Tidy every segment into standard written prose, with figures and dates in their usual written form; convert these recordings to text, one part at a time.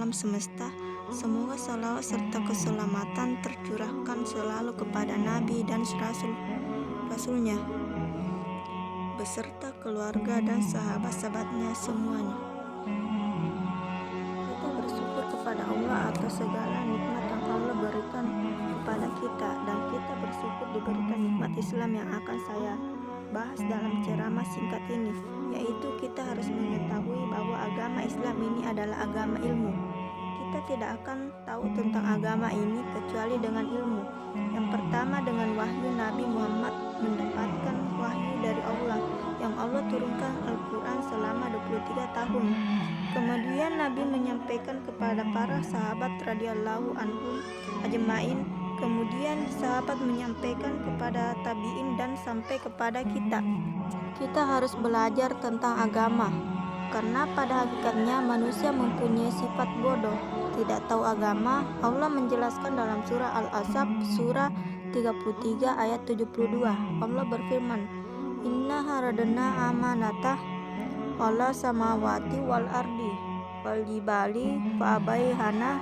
alam semesta, semoga salawat serta keselamatan tercurahkan selalu kepada Nabi dan Rasul-Rasulnya beserta keluarga dan sahabat-sahabatnya semuanya. Kita bersyukur kepada Allah atas segala nikmat yang Allah berikan kepada kita, dan kita bersyukur diberikan nikmat Islam yang akan saya bahas dalam ceramah singkat ini, yaitu kita harus mengetahui bahwa agama Islam ini adalah agama ilmu. Kita tidak akan tahu tentang agama ini kecuali dengan ilmu. Yang pertama, dengan wahyu. Nabi Muhammad mendapatkan wahyu dari Allah yang Allah turunkan Al-Quran selama 23 tahun. Kemudian Nabi menyampaikan kepada para sahabat radhiyallahu anhum ajmain. Kemudian sahabat menyampaikan kepada tabi'in dan sampai kepada kita. Kita harus belajar tentang agama, karena pada hakikatnya manusia mempunyai sifat bodoh, tidak tahu agama. Allah menjelaskan dalam surah Al-Ahzab surah 33 ayat 72. Allah berfirman, "Inna haradna amanatah ala samawati wal ardi wal jibali fa abaihana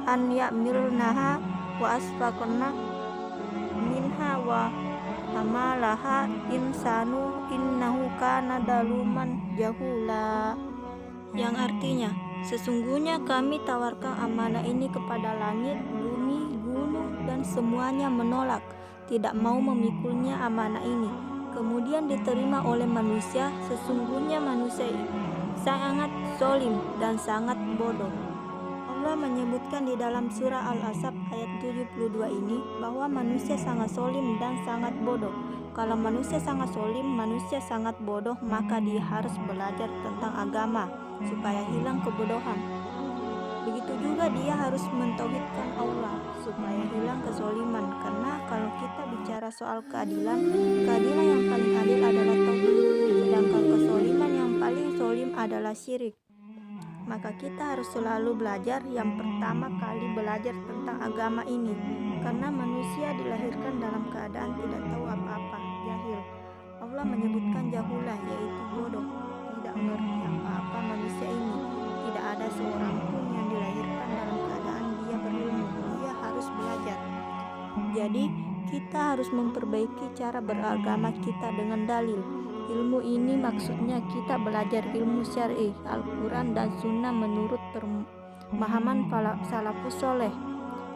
an ya'milnaha wa asfaqna minha wa hamalaha insanu innahu kana daluman jahula." Yang artinya, sesungguhnya kami tawarkan amanah ini kepada langit, bumi, gunung, dan semuanya menolak, tidak mau memikulnya amanah ini. Kemudian diterima oleh manusia. Sesungguhnya manusia sangat zalim dan sangat bodoh. Allah menyebutkan di dalam surah Al-Ahzab ayat 72 ini bahwa manusia sangat zalim dan sangat bodoh. Kalau manusia sangat zalim, manusia sangat bodoh, maka dia harus belajar tentang agama supaya hilang kebodohan. Begitu juga dia harus mentauhidkan Allah supaya hilang kezaliman. Karena kalau kita bicara soal keadilan yang paling adil adalah tauhid, sedangkan kezaliman yang paling zalim adalah syirik. Maka kita harus selalu belajar, yang pertama kali belajar tentang agama ini, karena manusia dilahirkan dalam keadaan tidak tahu apa-apa, jahil. Allah menyebutkan jahulah, yaitu bodoh, tidak mengerti apa-apa manusia ini. Tidak ada seorang pun yang dilahirkan dalam keadaan dia berilmu, dia harus belajar. Jadi kita harus memperbaiki cara beragama kita dengan dalil. Ilmu ini maksudnya kita belajar ilmu syar'i, Al-Quran dan Sunnah menurut pemahaman salafus soleh.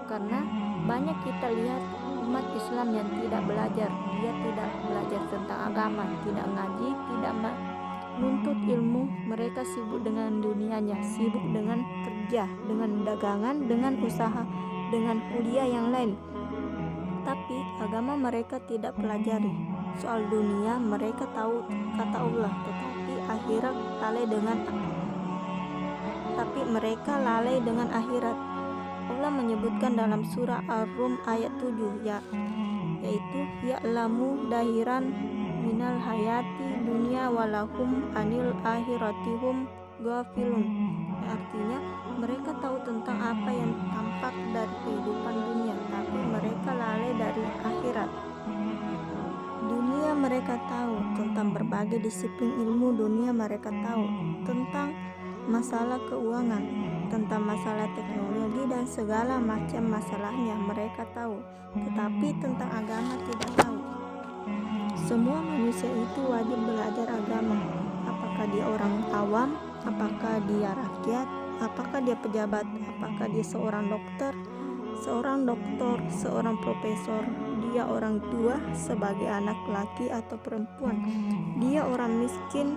Karena banyak kita lihat umat Islam yang tidak belajar. Dia tidak belajar tentang agama, tidak ngaji, tidak menuntut ilmu. Mereka sibuk dengan dunianya, sibuk dengan kerja, dengan dagangan, dengan usaha, dengan kuliah yang lain. Tapi agama mereka tidak pelajari. Soal dunia mereka tahu kata Allah, tetapi mereka lalai dengan akhirat. Allah menyebutkan dalam surah Ar-Rum ayat 7 yaitu ya'lamu dahiran minal hayati dunia walahum anil akhiratihum ghafilun. Artinya mereka tahu tentang apa yang tampak dari kehidupan dunia, tapi mereka lalai dari akhirat. Dunia mereka tahu tentang berbagai disiplin ilmu dunia, mereka tahu tentang masalah keuangan, tentang masalah teknologi dan segala macam masalahnya mereka tahu, tetapi tentang agama tidak tahu. Semua manusia itu wajib belajar agama, apakah dia orang awam, apakah dia rakyat, apakah dia pejabat, apakah dia seorang dokter, seorang profesor, dia orang tua sebagai anak laki atau perempuan, dia orang miskin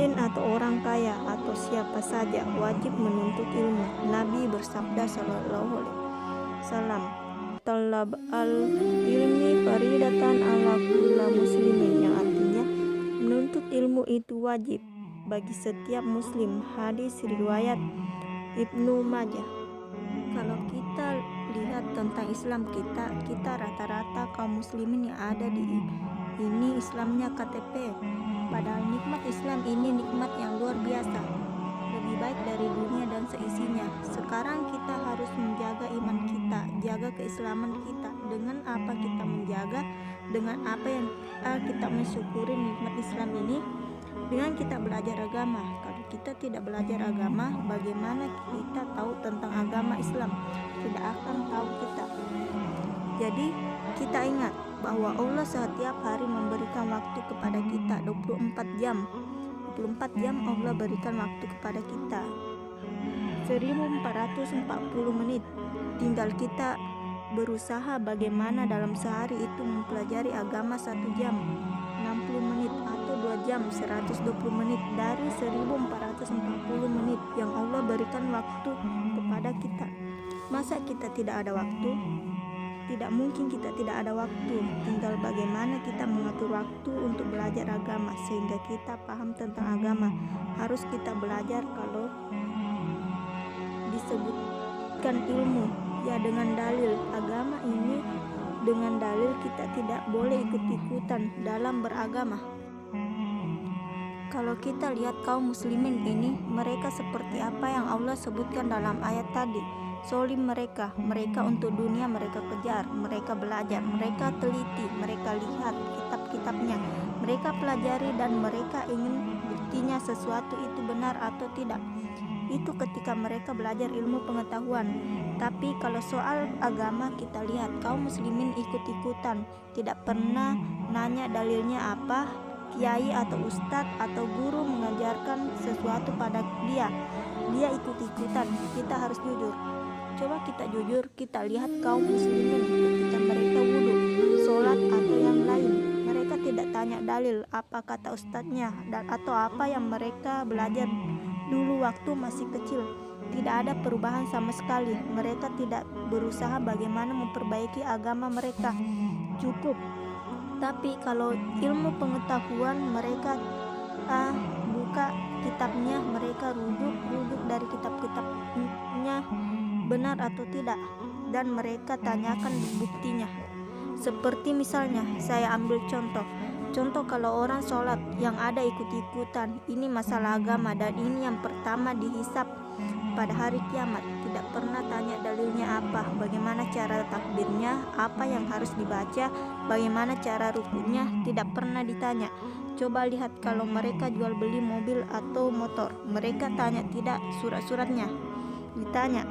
atau orang kaya atau siapa saja, wajib menuntut ilmu. Nabi bersabda sallallahu alaihi wasallam, "Talab al-ilmi faridatan ala kulli muslimin," yang artinya menuntut ilmu itu wajib bagi setiap muslim. Hadis riwayat Ibnu Majah. Kalau kita lihat tentang Islam kita rata-rata kaum muslimin yang ada di ini Islamnya KTP. Padahal nikmat Islam ini nikmat yang luar biasa, lebih baik dari dunia dan seisinya. Sekarang kita harus menjaga iman kita, jaga keislaman kita. Dengan apa kita menjaga? Dengan apa yang kita mensyukuri nikmat Islam ini? Dengan kita belajar agama. Kalau kita tidak belajar agama, bagaimana kita tahu tentang agama Islam? Tidak akan tahu kita. Jadi kita ingat bahwa Allah setiap hari memberikan waktu kepada kita 24 jam. 24 jam Allah berikan waktu kepada kita. 1440 menit. Tinggal kita berusaha bagaimana dalam sehari itu mempelajari agama 1 jam, 60 menit atau 2 jam, 120 menit dari 1440 menit yang Allah berikan waktu kepada kita. Masa kita tidak ada waktu? Tidak mungkin kita tidak ada waktu. Tinggal bagaimana kita mengatur waktu untuk belajar agama sehingga kita paham tentang agama. Harus kita belajar kalau disebutkan ilmu, ya dengan dalil. Agama ini dengan dalil, kita tidak boleh ikut-ikutan dalam beragama. Kalau kita lihat kaum muslimin ini, mereka seperti apa yang Allah sebutkan dalam ayat tadi. Solim mereka untuk dunia mereka kejar, mereka belajar, mereka teliti, mereka lihat kitab-kitabnya, mereka pelajari dan mereka ingin buktinya sesuatu itu benar atau tidak. Itu ketika mereka belajar ilmu pengetahuan. Tapi kalau soal agama kita lihat kaum muslimin ikut-ikutan, tidak pernah nanya dalilnya apa. Kiai atau ustadz atau guru mengajarkan sesuatu pada dia ikut-ikutan. Kita harus jujur. Coba kita jujur, kita lihat kaum muslimin ketika mereka wudhu, sholat atau yang lain. Mereka tidak tanya dalil apa kata ustadznya dan atau apa yang mereka belajar dulu waktu masih kecil. Tidak ada perubahan sama sekali. Mereka tidak berusaha bagaimana memperbaiki agama mereka. Cukup. Tapi kalau ilmu pengetahuan mereka buka kitabnya, mereka rujuk dari kitab-kitabnya benar atau tidak, dan mereka tanyakan buktinya. Seperti misalnya saya ambil contoh kalau orang sholat yang ada ikut-ikutan, ini masalah agama dan ini yang pertama dihisap pada hari kiamat. Tidak pernah tanya dalilnya apa, bagaimana cara takbirnya, apa yang harus dibaca, bagaimana cara rukunya, tidak pernah ditanya. Coba lihat kalau mereka jual beli mobil atau motor, mereka tanya tidak surat-suratnya, ditanya.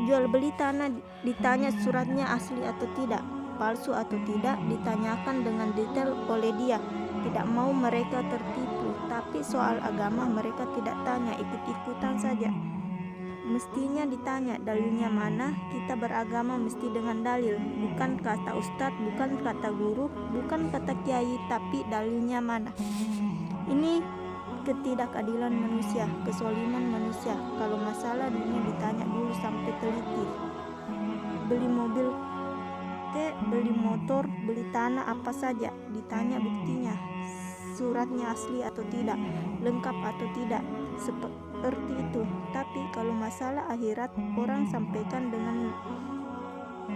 Jual beli tanah, ditanya suratnya asli atau tidak, palsu atau tidak, ditanyakan dengan detail oleh dia. Tidak mau mereka tertipu. Tapi soal agama mereka tidak tanya, ikut-ikutan saja. Mestinya ditanya dalilnya mana. Kita beragama mesti dengan dalil, bukan kata ustadz, bukan kata guru, bukan kata kiai, tapi dalilnya mana. Ini ketidakadilan manusia, kesoliman manusia. Kalau masalah dunia ditanya dulu sampai teliti. Beli mobil, beli motor, beli tanah apa saja, ditanya buktinya, suratnya asli atau tidak, lengkap atau tidak, seperti itu. Tapi kalau masalah akhirat, orang sampaikan dengan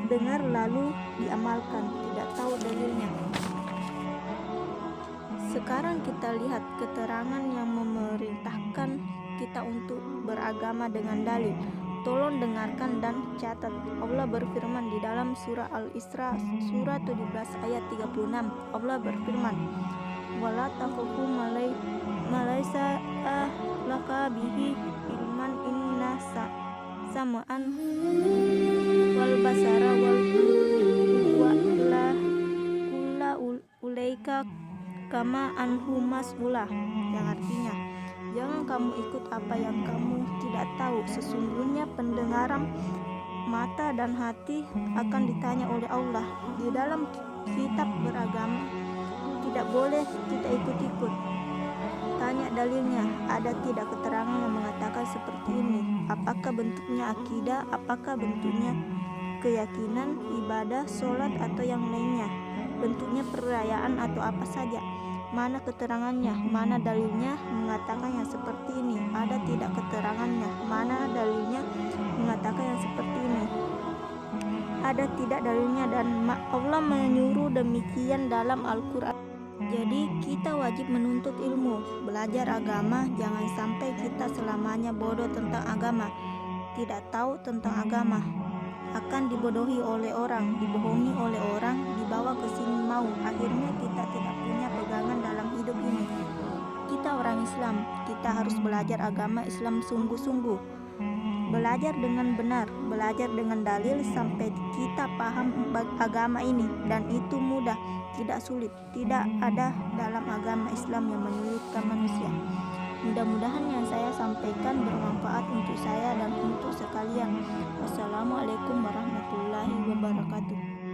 dengar lalu diamalkan, tidak tahu dalilnya. Sekarang kita lihat keterangan yang memerintahkan kita untuk beragama dengan dalil. Tolong dengarkan dan catat. Allah berfirman di dalam surah Al-Isra surah 17 ayat 36. Allah berfirman, "Wala taqfu malaysa laka bihi ilman inna sama'an wal basara wal kulla ulaika kama anhu mas'ulah," yang artinya jangan kamu ikut apa yang kamu tidak tahu. Sesungguhnya pendengaran, mata dan hati akan ditanya oleh Allah. Di dalam kitab beragama tidak boleh kita ikut-ikut. Tanya dalilnya, ada tidak keterangan yang mengatakan seperti ini? Apakah bentuknya akidah, apakah bentuknya keyakinan, ibadah, sholat atau yang lainnya? Bentuknya perayaan atau apa saja? Mana keterangannya? Mana dalilnya mengatakan yang seperti ini? Ada tidak keterangannya? Mana dalilnya mengatakan yang seperti ini? Ada tidak dalilnya? Dan Allah menyuruh demikian dalam Al-Quran. Jadi kita wajib menuntut ilmu, belajar agama. Jangan sampai kita selamanya bodoh tentang agama, tidak tahu tentang agama, akan dibodohi oleh orang, dibohongi oleh orang, dibawa ke sini mau. Akhirnya kita tidak punya pegangan dalam hidup ini. Kita orang Islam, kita kita harus belajar agama Islam sungguh-sungguh. Belajar dengan benar, belajar dengan dalil sampai kita paham agama ini, dan itu mudah, tidak sulit. Tidak ada dalam agama Islam yang menyulitkan manusia. Mudah-mudahan yang saya sampaikan bermanfaat untuk saya dan untuk sekalian. Wassalamualaikum warahmatullahi wabarakatuh.